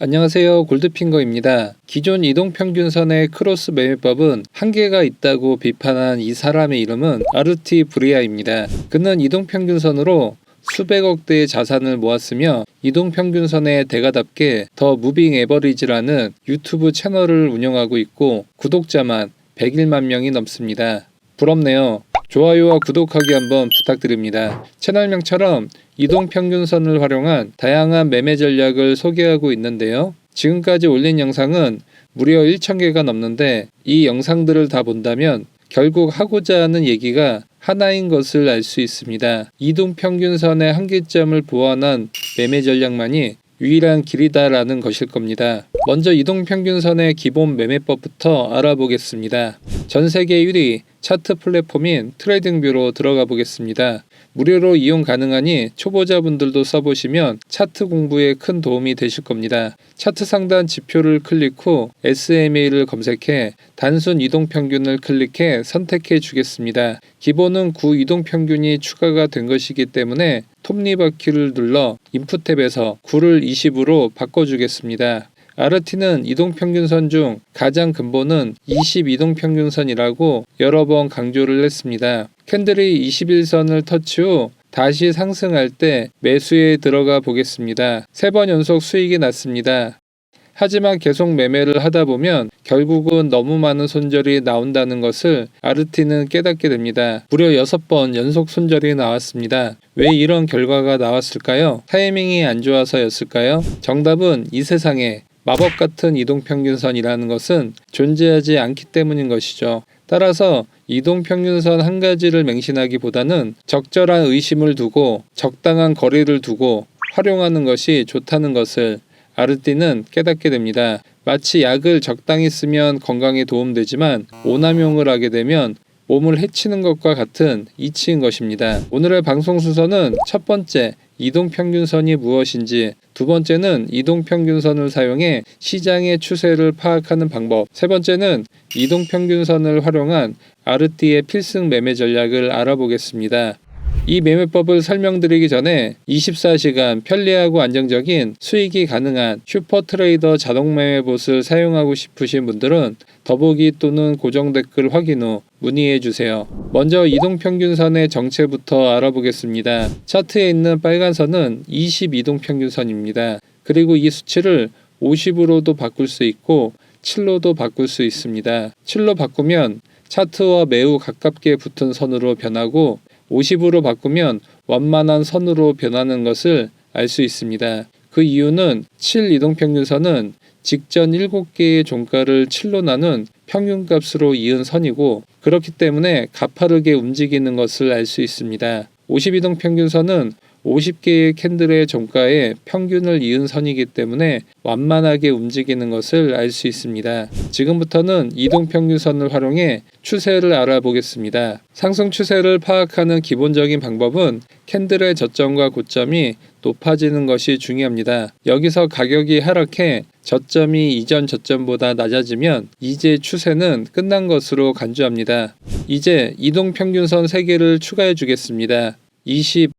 안녕하세요. 골드핑거입니다. 기존 이동평균선의 크로스 매매법은 한계가 있다고 비판한 이 사람의 이름은 아르티 브리아입니다. 그는 이동평균선으로 수백억 대의 자산을 모았으며 이동평균선의 대가답게 더 무빙 에버리지라는 유튜브 채널을 운영하고 있고 구독자만 101만 명이 넘습니다. 부럽네요. 좋아요와 구독하기 한번 부탁드립니다. 채널명처럼 이동평균선을 활용한 다양한 매매 전략을 소개하고 있는데요. 지금까지 올린 영상은 무려 1000개가 넘는데 이 영상들을 다 본다면 결국 하고자 하는 얘기가 하나인 것을 알 수 있습니다. 이동평균선의 한계점을 보완한 매매 전략만이 유일한 길이다라는 것일 겁니다. 먼저 이동평균선의 기본 매매법부터 알아보겠습니다. 전세계 1위 차트 플랫폼인 트레이딩뷰로 들어가 보겠습니다. 무료로 이용 가능하니 초보자분들도 써보시면 차트 공부에 큰 도움이 되실 겁니다. 차트 상단 지표를 클릭 후 SMA를 검색해 단순 이동평균을 클릭해 선택해 주겠습니다. 기본은 9 이동평균이 추가가 된 것이기 때문에 톱니바퀴를 눌러 인풋 탭에서 9를 20으로 바꿔주겠습니다. 아르티는 이동평균선 중 가장 근본은 20 이동평균선이라고 여러 번 강조를 했습니다. 캔들이 21선을 터치 후 다시 상승할 때 매수에 들어가 보겠습니다. 3번 연속 수익이 났습니다. 하지만 계속 매매를 하다 보면 결국은 너무 많은 손절이 나온다는 것을 아르티는 깨닫게 됩니다. 무려 6번 연속 손절이 나왔습니다. 왜 이런 결과가 나왔을까요? 타이밍이 안 좋아서였을까요? 정답은 이 세상에 마법 같은 이동평균선이라는 것은 존재하지 않기 때문인 것이죠. 따라서 이동평균선 한 가지를 맹신하기보다는 적절한 의심을 두고 적당한 거리를 두고 활용하는 것이 좋다는 것을 아르티는 깨닫게 됩니다. 마치 약을 적당히 쓰면 건강에 도움되지만 오남용을 하게 되면 몸을 해치는 것과 같은 이치인 것입니다. 오늘의 방송 순서는 첫 번째, 이동평균선이 무엇인지, 두 번째는 이동평균선을 사용해 시장의 추세를 파악하는 방법, 세 번째는 이동평균선을 활용한 아르티의 필승 매매 전략을 알아보겠습니다. 이 매매법을 설명드리기 전에 24시간 편리하고 안정적인 수익이 가능한 슈퍼트레이더 자동 매매봇을 사용하고 싶으신 분들은 더보기 또는 고정 댓글 확인 후 문의해주세요. 먼저 이동평균선의 정체부터 알아보겠습니다. 차트에 있는 빨간 선은 20 이동평균선입니다. 그리고 이 수치를 50으로도 바꿀 수 있고 7로도 바꿀 수 있습니다. 7로 바꾸면 차트와 매우 가깝게 붙은 선으로 변하고 50으로 바꾸면 완만한 선으로 변하는 것을 알 수 있습니다. 그 이유는 7 이동평균선은 직전 7개의 종가를 7로 나눈 평균값으로 이은 선이고 그렇기 때문에 가파르게 움직이는 것을 알 수 있습니다. 50 이동평균선은 50개의 캔들의 종가의 평균을 이은 선이기 때문에 완만하게 움직이는 것을 알 수 있습니다. 지금부터는 이동평균선을 활용해 추세를 알아보겠습니다. 상승 추세를 파악하는 기본적인 방법은 캔들의 저점과 고점이 높아지는 것이 중요합니다. 여기서 가격이 하락해 저점이 이전 저점보다 낮아지면 이제 추세는 끝난 것으로 간주합니다. 이제 이동평균선 3개를 추가해 주겠습니다. 20,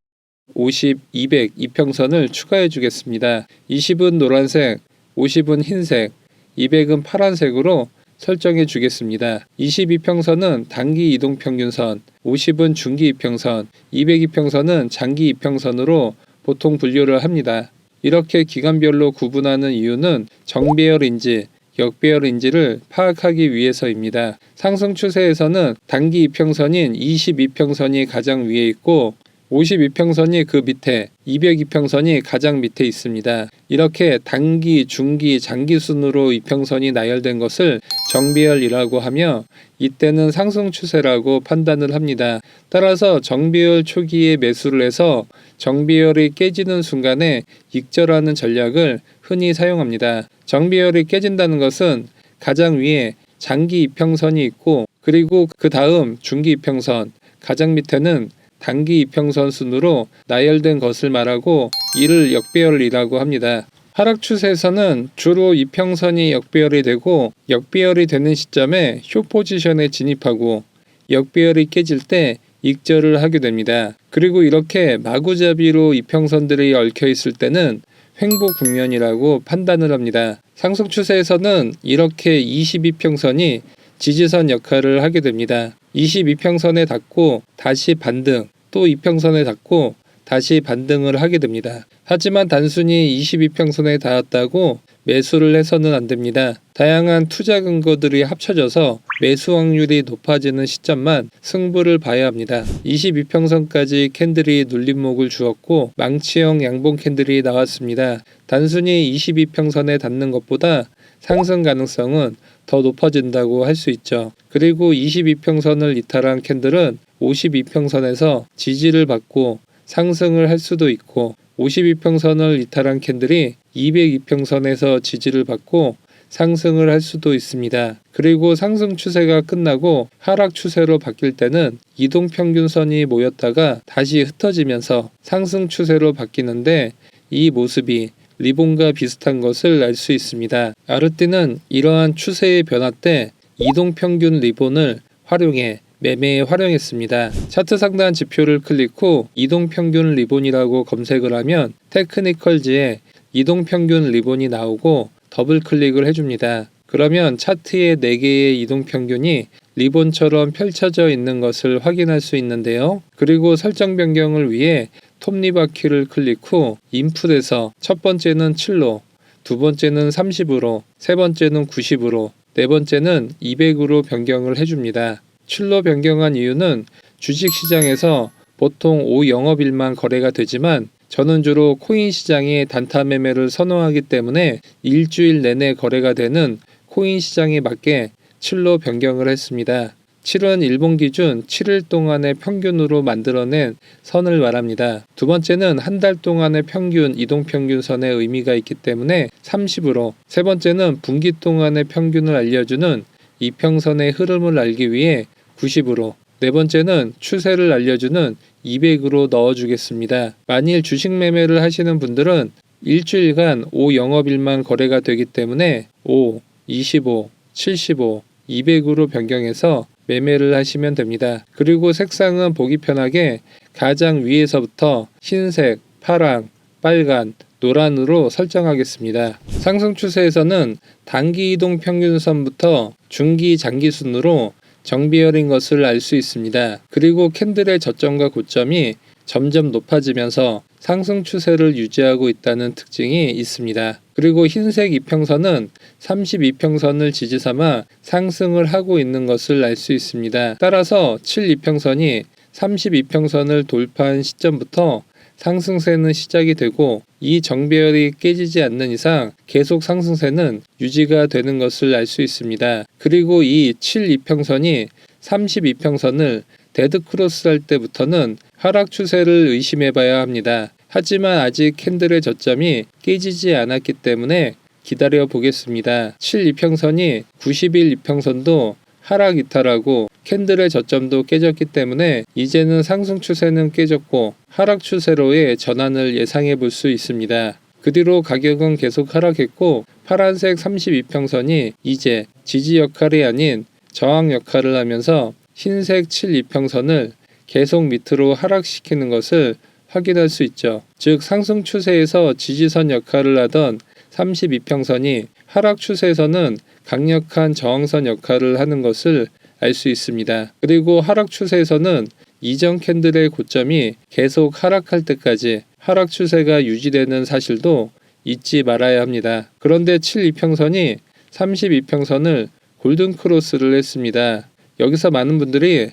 50, 200 이평선을 추가해 주겠습니다. 20은 노란색, 50은 흰색, 200은 파란색으로 설정해 주겠습니다. 22평선은 단기 이동평균선, 50은 중기 이평선, 200 이평선은 장기 이평선으로 보통 분류를 합니다. 이렇게 기간별로 구분하는 이유는 정배열인지, 역배열인지를 파악하기 위해서입니다. 상승 추세에서는 단기 이평선인 22평선이 가장 위에 있고 52평선이 그 밑에, 202평선이 가장 밑에 있습니다. 이렇게 단기, 중기, 장기 순으로 이평선이 나열된 것을 정배열이라고 하며 이때는 상승 추세라고 판단을 합니다. 따라서 정배열 초기에 매수를 해서 정배열이 깨지는 순간에 익절하는 전략을 흔히 사용합니다. 정배열이 깨진다는 것은 가장 위에 장기 이평선이 있고 그리고 그 다음 중기 이평선, 가장 밑에는 단기 이평선 순으로 나열된 것을 말하고 이를 역배열이라고 합니다. 하락 추세에서는 주로 이평선이 역배열이 되고 역배열이 되는 시점에 쇼 포지션에 진입하고 역배열이 깨질 때 익절을 하게 됩니다. 그리고 이렇게 마구잡이로 이평선들이 얽혀 있을 때는 횡보 국면이라고 판단을 합니다. 상승 추세에서는 이렇게 22평선이 지지선 역할을 하게 됩니다. 22평선에 닿고 다시 반등, 또 2평선에 닿고 다시 반등을 하게 됩니다. 하지만 단순히 22평선에 닿았다고 매수를 해서는 안 됩니다. 다양한 투자 근거들이 합쳐져서 매수 확률이 높아지는 시점만 승부를 봐야 합니다. 22평선까지 캔들이 눌림목을 주었고 망치형 양봉 캔들이 나왔습니다. 단순히 22평선에 닿는 것보다 상승 가능성은 더 높아진다고 할 수 있죠. 그리고 22평선을 이탈한 캔들은 52평선에서 지지를 받고 상승을 할 수도 있고 52평선을 이탈한 캔들이 202평선에서 지지를 받고 상승을 할 수도 있습니다. 그리고 상승 추세가 끝나고 하락 추세로 바뀔 때는 이동평균선이 모였다가 다시 흩어지면서 상승 추세로 바뀌는데 이 모습이 리본과 비슷한 것을 알 수 있습니다. 아르띠는 이러한 추세의 변화 때 이동평균 리본을 활용해 매매에 활용했습니다. 차트 상단 지표를 클릭 후 이동평균 리본이라고 검색을 하면 테크니컬즈에 이동평균 리본이 나오고 더블 클릭을 해줍니다. 그러면 차트의 4개의 이동평균이 리본처럼 펼쳐져 있는 것을 확인할 수 있는데요. 그리고 설정 변경을 위해 톱니바퀴를 클릭 후 인풋에서 첫 번째는 7로, 두 번째는 30으로, 세 번째는 90으로, 네 번째는 200으로 변경을 해줍니다. 7로 변경한 이유는 주식시장에서 보통 5영업일만 거래가 되지만 저는 주로 코인 시장의 단타 매매를 선호하기 때문에 일주일 내내 거래가 되는 코인 시장에 맞게 7로 변경을 했습니다. 7은 일본 기준 7일 동안의 평균으로 만들어낸 선을 말합니다. 두 번째는 한 달 동안의 평균 이동평균선의 의미가 있기 때문에 30으로, 세 번째는 분기 동안의 평균을 알려주는 이평선의 흐름을 알기 위해 90으로, 네 번째는 추세를 알려주는 200으로 넣어주겠습니다. 만일 주식 매매를 하시는 분들은 일주일간 5영업일만 거래가 되기 때문에 5, 25, 75, 200으로 변경해서 매매를 하시면 됩니다. 그리고 색상은 보기 편하게 가장 위에서부터 흰색, 파랑, 빨간, 노란으로 설정하겠습니다. 상승 추세에서는 단기 이동 평균선부터 중기 장기순으로 정비열인 것을 알 수 있습니다. 그리고 캔들의 저점과 고점이 점점 높아지면서 상승 추세를 유지하고 있다는 특징이 있습니다. 그리고 흰색 이평선은 32평선을 지지삼아 상승을 하고 있는 것을 알 수 있습니다. 따라서 7이평선이 32평선을 돌파한 시점부터 상승세는 시작이 되고 이 정배열이 깨지지 않는 이상 계속 상승세는 유지가 되는 것을 알 수 있습니다. 그리고 이 7이평선이 32평선을 데드크로스 할 때부터는 하락 추세를 의심해 봐야 합니다. 하지만 아직 캔들의 저점이 깨지지 않았기 때문에 기다려 보겠습니다. 7이평선이 90일 이평선도 하락 이탈하고 캔들의 저점도 깨졌기 때문에 이제는 상승 추세는 깨졌고 하락 추세로의 전환을 예상해 볼 수 있습니다. 그 뒤로 가격은 계속 하락했고 파란색 32평선이 이제 지지 역할이 아닌 저항 역할을 하면서 흰색 7이평선을 계속 밑으로 하락시키는 것을 확인할 수 있죠. 즉 상승 추세에서 지지선 역할을 하던 32평선이 하락 추세에서는 강력한 저항선 역할을 하는 것을 알 수 있습니다. 그리고 하락 추세에서는 이전 캔들의 고점이 계속 하락할 때까지 하락 추세가 유지되는 사실도 잊지 말아야 합니다. 그런데 7이평선이 32평선을 골든 크로스를 했습니다. 여기서 많은 분들이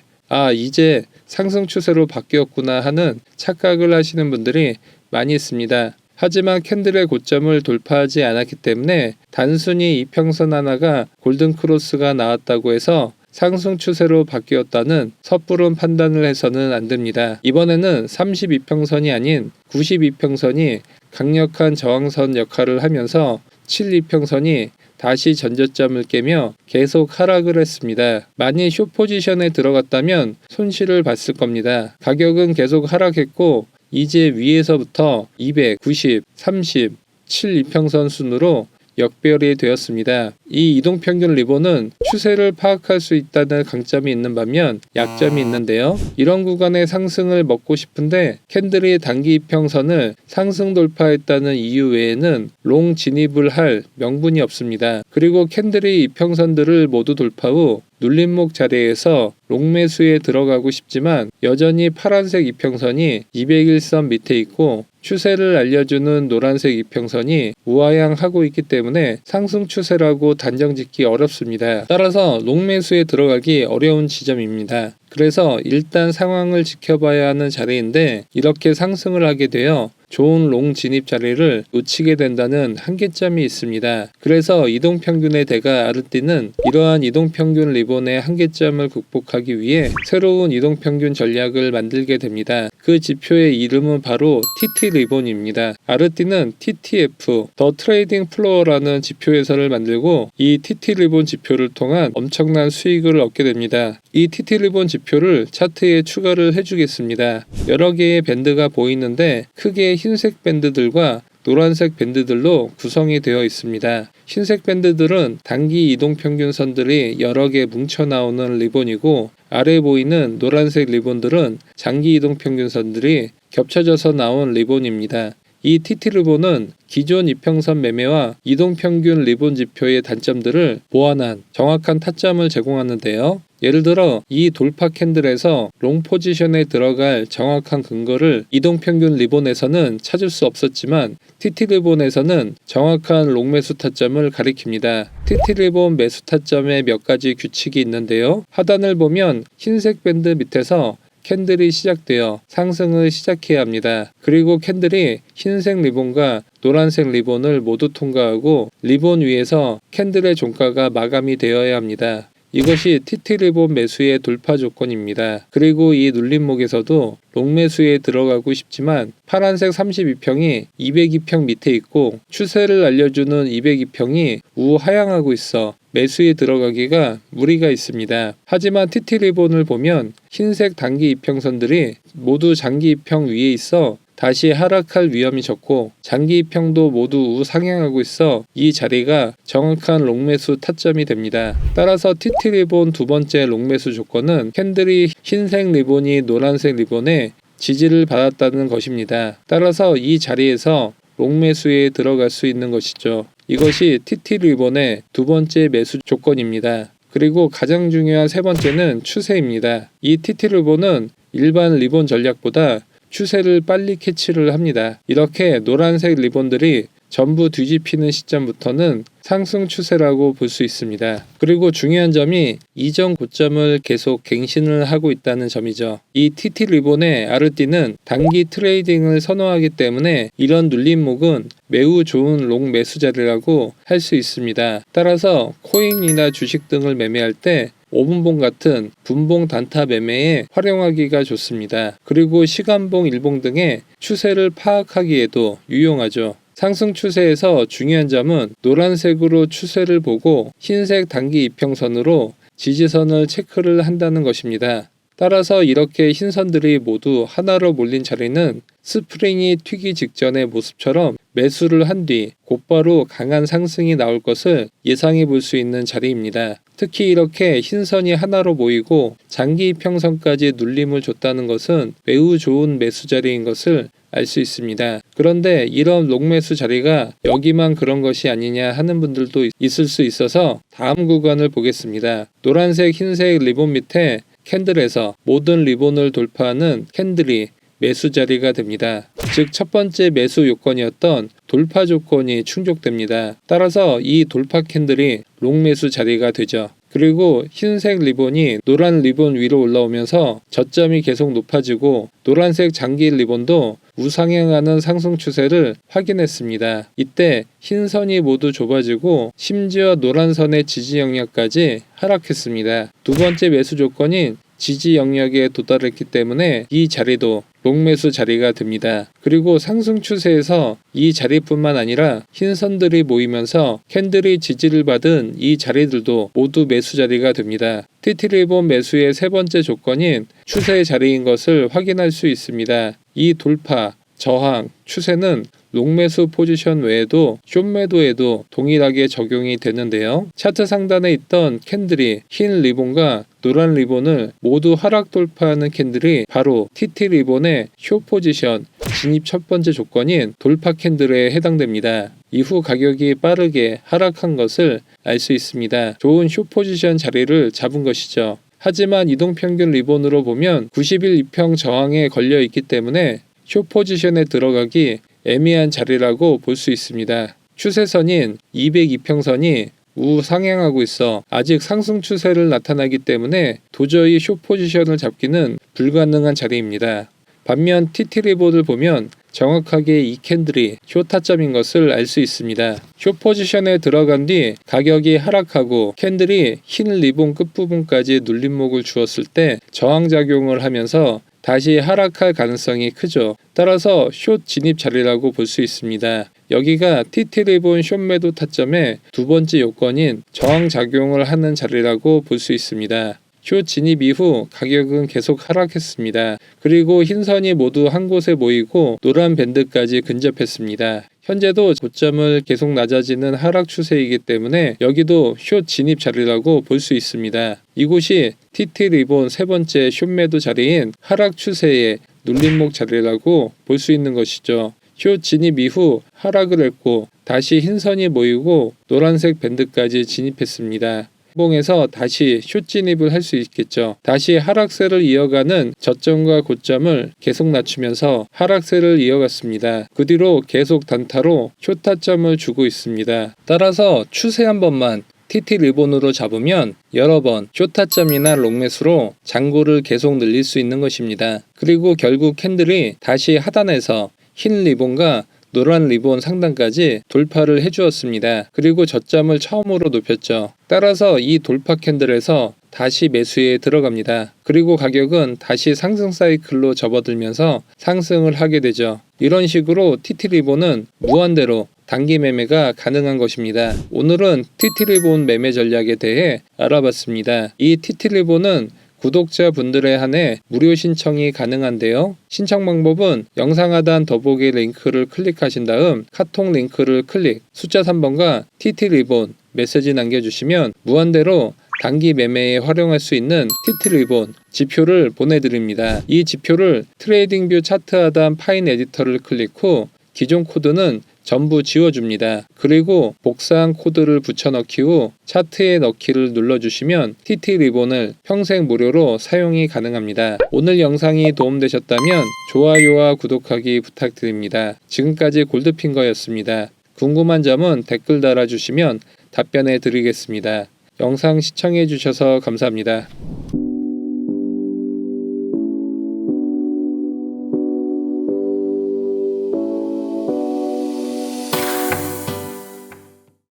이제 상승 추세로 바뀌었구나 하는 착각을 하시는 분들이 많이 있습니다. 하지만 캔들의 고점을 돌파하지 않았기 때문에 단순히 이평선 하나가 골든 크로스가 나왔다고 해서 상승 추세로 바뀌었다는 섣부른 판단을 해서는 안 됩니다. 이번에는 32평선이 아닌 92평선이 강력한 저항선 역할을 하면서 7이평선이 다시 전저점을 깨며 계속 하락을 했습니다. 만일 숏 포지션에 들어갔다면 손실을 봤을 겁니다. 가격은 계속 하락했고 이제 위에서부터 200, 90, 30, 7이평선 순으로 역별이 되었습니다. 이 이동평균 리본은 추세를 파악할 수 있다는 강점이 있는 반면 약점이 있는데요. 이런 구간의 상승을 먹고 싶은데 캔들이 단기 이평선을 상승 돌파했다는 이유 외에는 롱 진입을 할 명분이 없습니다. 그리고 캔들이 이평선들을 모두 돌파 후 눌림목 자리에서 롱매수에 들어가고 싶지만 여전히 파란색 이평선이 200일선 밑에 있고 추세를 알려주는 노란색 이평선이 우하향하고 있기 때문에 상승 추세라고 단정 짓기 어렵습니다. 따라서 롱매수에 들어가기 어려운 지점입니다. 그래서 일단 상황을 지켜봐야 하는 자리인데 이렇게 상승을 하게 되어 좋은 롱 진입 자리를 놓치게 된다는 한계점이 있습니다. 그래서 이동평균의 대가 아르띠는 이러한 이동평균 리본의 한계점을 극복하기 위해 새로운 이동평균 전략을 만들게 됩니다. 그 지표의 이름은 바로 TT 리본입니다. 아르띠는 TTF, 더 트레이딩 플로어라는 지표 해설을 만들고 이 TT 리본 지표를 통한 엄청난 수익을 얻게 됩니다. 이 TT 리본 지표를 차트에 추가를 해주겠습니다. 여러 개의 밴드가 보이는데 크게 흰색 밴드들과 노란색 밴드들로 구성이 되어 있습니다. 흰색 밴드들은 단기 이동평균선들이 여러 개 뭉쳐 나오는 리본이고 아래 보이는 노란색 리본들은 장기 이동평균선들이 겹쳐져서 나온 리본입니다. 이 TT 리본은 기존 이평선 매매와 이동평균 리본 지표의 단점들을 보완한 정확한 타점을 제공하는데요. 예를 들어 이 돌파 캔들에서 롱 포지션에 들어갈 정확한 근거를 이동평균 리본에서는 찾을 수 없었지만 TT 리본에서는 정확한 롱 매수 타점을 가리킵니다. TT 리본 매수 타점에 몇 가지 규칙이 있는데요. 하단을 보면 흰색 밴드 밑에서 캔들이 시작되어 상승을 시작해야 합니다. 그리고 캔들이 흰색 리본과 노란색 리본을 모두 통과하고 리본 위에서 캔들의 종가가 마감이 되어야 합니다. 이것이 TT 리본 매수의 돌파 조건입니다. 그리고 이 눌림목에서도 롱 매수에 들어가고 싶지만 파란색 32평이 202평 밑에 있고 추세를 알려주는 202평이 우하향하고 있어 매수에 들어가기가 무리가 있습니다. 하지만 TT 리본을 보면 흰색 단기 이평선들이 모두 장기 이평 위에 있어 다시 하락할 위험이 적고 장기 이평도 모두 우상향하고 있어 이 자리가 정확한 롱매수 타점이 됩니다. 따라서 TT 리본 두 번째 롱매수 조건은 캔들이 흰색 리본이 노란색 리본에 지지를 받았다는 것입니다. 따라서 이 자리에서 롱매수에 들어갈 수 있는 것이죠. 이것이 TT 리본의 두 번째 매수 조건입니다. 그리고 가장 중요한 세 번째는 추세입니다. 이 TT 리본은 일반 리본 전략보다 추세를 빨리 캐치를 합니다. 이렇게 노란색 리본들이 전부 뒤집히는 시점부터는 상승 추세라고 볼 수 있습니다. 그리고 중요한 점이 이전 고점을 계속 갱신을 하고 있다는 점이죠. 이 TT 리본의 아르띠는 단기 트레이딩을 선호하기 때문에 이런 눌림목은 매우 좋은 롱 매수 자리라고 할 수 있습니다. 따라서 코인이나 주식 등을 매매할 때 5분봉 같은 분봉 단타 매매에 활용하기가 좋습니다. 그리고 시간봉, 일봉 등의 추세를 파악하기에도 유용하죠. 상승 추세에서 중요한 점은 노란색으로 추세를 보고 흰색 단기 이평선으로 지지선을 체크를 한다는 것입니다. 따라서 이렇게 흰선들이 모두 하나로 몰린 자리는 스프링이 튀기 직전의 모습처럼 매수를 한 뒤 곧바로 강한 상승이 나올 것을 예상해 볼 수 있는 자리입니다. 특히 이렇게 흰선이 하나로 모이고 장기 이평선까지 눌림을 줬다는 것은 매우 좋은 매수 자리인 것을 알 수 있습니다. 그런데 이런 롱매수 자리가 여기만 그런 것이 아니냐 하는 분들도 있을 수 있어서 다음 구간을 보겠습니다. 노란색, 흰색 리본 밑에 캔들에서 모든 리본을 돌파하는 캔들이 매수 자리가 됩니다. 즉 첫 번째 매수 요건이었던 돌파 조건이 충족됩니다. 따라서 이 돌파 캔들이 롱 매수 자리가 되죠. 그리고 흰색 리본이 노란 리본 위로 올라오면서 저점이 계속 높아지고 노란색 장기 리본도 우상향하는 상승 추세를 확인했습니다. 이때 흰선이 모두 좁아지고 심지어 노란선의 지지 영역까지 하락했습니다. 두 번째 매수 조건인 지지 영역에 도달했기 때문에 이 자리도 롱매수 자리가 됩니다. 그리고 상승 추세에서 이 자리뿐만 아니라 흰선들이 모이면서 캔들이 지지를 받은 이 자리들도 모두 매수 자리가 됩니다. TT 리본 매수의 세 번째 조건인 추세의 자리인 것을 확인할 수 있습니다. 이 돌파, 저항, 추세는 롱매수 포지션 외에도 숏매도에도 동일하게 적용이 되는데요. 차트 상단에 있던 캔들이 흰 리본과 노란 리본을 모두 하락 돌파하는 캔들이 바로 TT 리본의 숏 포지션 진입 첫 번째 조건인 돌파 캔들에 해당됩니다. 이후 가격이 빠르게 하락한 것을 알 수 있습니다. 좋은 숏 포지션 자리를 잡은 것이죠. 하지만 이동평균 리본으로 보면 90일 이평 저항에 걸려 있기 때문에 숏 포지션에 들어가기 애매한 자리라고 볼 수 있습니다. 추세선인 202평선이 우상향하고 있어 아직 상승 추세를 나타나기 때문에 도저히 숏 포지션을 잡기는 불가능한 자리입니다. 반면 TT 리본을 보면 정확하게 이 캔들이 숏 타점인 것을 알 수 있습니다. 숏 포지션에 들어간 뒤 가격이 하락하고 캔들이 흰 리본 끝부분까지 눌림목을 주었을 때 저항작용을 하면서 다시 하락할 가능성이 크죠. 따라서 숏 진입 자리라고 볼 수 있습니다. 여기가 TT 리본 숏 매도 타점의 두 번째 요건인 저항작용을 하는 자리라고 볼 수 있습니다. 숏 진입 이후 가격은 계속 하락했습니다. 그리고 흰선이 모두 한 곳에 모이고 노란 밴드까지 근접했습니다. 현재도 고점을 계속 낮아지는 하락 추세이기 때문에 여기도 숏 진입 자리라고 볼 수 있습니다. 이곳이 TT 리본 세 번째 숏 매도 자리인 하락 추세의 눌림목 자리라고 볼 수 있는 것이죠. 숏 진입 이후 하락을 했고 다시 흰선이 모이고 노란색 밴드까지 진입했습니다. 봉에서 다시 숏 진입을 할 수 있겠죠. 다시 하락세를 이어가는 저점과 고점을 계속 낮추면서 하락세를 이어갔습니다. 그 뒤로 계속 단타로 숏 타점을 주고 있습니다. 따라서 추세 한 번만 TT 리본으로 잡으면 여러 번 숏 타점이나 롱매수로 잔고를 계속 늘릴 수 있는 것입니다. 그리고 결국 캔들이 다시 하단에서 흰 리본과 노란 리본 상단까지 돌파를 해주었습니다. 그리고 저점을 처음으로 높였죠. 따라서 이 돌파 캔들에서 다시 매수에 들어갑니다. 그리고 가격은 다시 상승 사이클로 접어들면서 상승을 하게 되죠. 이런 식으로 TT 리본은 무한대로 단기 매매가 가능한 것입니다. 오늘은 TT 리본 매매 전략에 대해 알아봤습니다. 이 TT 리본은 구독자분들에 한해 무료 신청이 가능한데요. 신청 방법은 영상 하단 더보기 링크를 클릭하신 다음 카톡 링크를 클릭, 숫자 3번과 TT 리본 메시지 남겨주시면 무한대로 단기 매매에 활용할 수 있는 TT 리본 지표를 보내드립니다. 이 지표를 트레이딩뷰 차트 하단 파인 에디터를 클릭 후 기존 코드는 전부 지워줍니다. 그리고 복사한 코드를 붙여넣기 후 차트에 넣기를 눌러주시면 TT 리본을 평생 무료로 사용이 가능합니다. 오늘 영상이 도움되셨다면 좋아요와 구독하기 부탁드립니다. 지금까지 골드핑거였습니다. 궁금한 점은 댓글 달아주시면 답변해 드리겠습니다. 영상 시청해 주셔서 감사합니다.